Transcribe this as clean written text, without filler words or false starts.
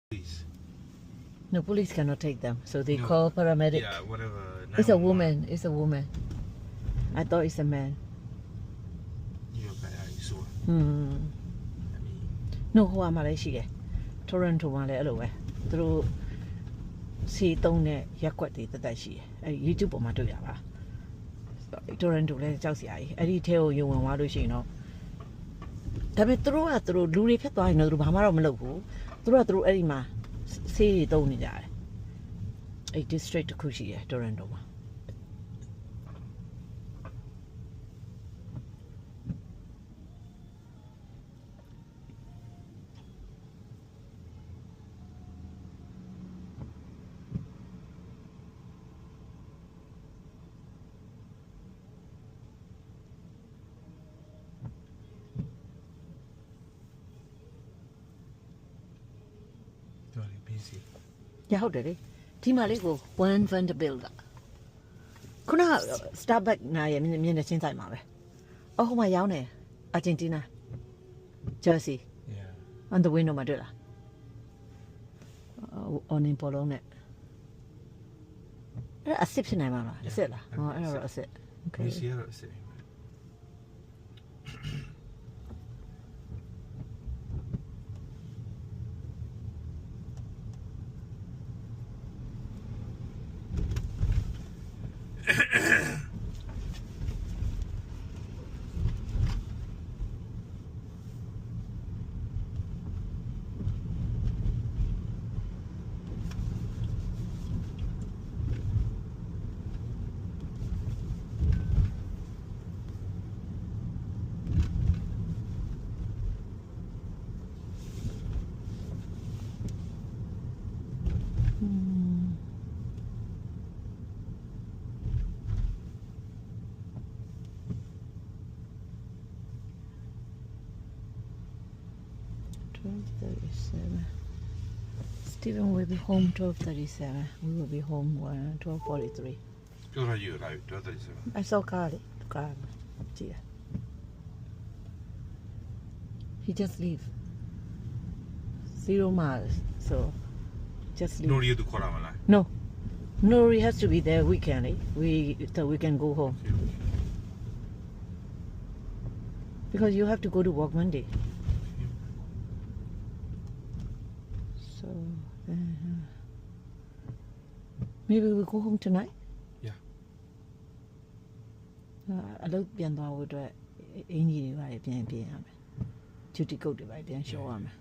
Police. No, police cannot take them, so they call paramedic. Yeah, whatever. It's a woman. It's a woman. I thought it's a man. You're better, you saw. Hmm. I mean, No, ဟိုကမှလည်းရှိတယ် Toronto မှာလည်းအဲ့လိုပဲသူတို့စီတုံးတဲ့ရက်ကွက်တွေတက်တက်ရှိတယ်အဲ့ YouTube ပေါ်မှာတွေ့ရပါ Toronto လည်းကြောက်စရာကြီးအဲ့ဒီထဲကိုယုံဝင်သွားလို့ရှိရင်တော့ဒါပေမဲ့သူတို့ကသူတို့လူတွေဖြတ်သွားရင်တော့သူတို့ဘာမှတော့မလုပ်ဘူးသူတို့ကသူတို့အဲ့ဒီမှာဆေးတွေတုံးနေကြတယ်အဲ့ district တစ်ခုရှိတယ် Toronto မှာvery busy. ရဟုတ်တယ်လေဒီမှာလေးကို One Vanderbilt ကခုနက Starbucks နားရဲ့မြင်နေချင်းဆိုင်မှာပဲအော်ဟိုမှာရောင်းတယ် Argentina Jersey Yeah. on the window မှာတွေ့လား on in ပေါ်လုံးနဲ့အဲ့အစ်စ်ဖြစ်နိုင်မှာလားအစ်စ်လားဟောအဲ့တော့အစ်စ် okay Let me see how it's sitting. Stephen will be home 12:37. We will be home 12:43. What are you like? 12:37. I saw Carly. Car. Yeah. He just leave. 0 miles. So just leave. No, you do Koramala. No. Nori has to be there weekendly. So we can go home. Because you have to go to work Monday. So maybe we go home tonight. Yeah. အလုပ်ပြန်သွားဖို့အတွက်အင်ကြီးတွေပါပြန်ပြင်ရမယ် duty coat တွေပါပြန်လျှော်ရမယ်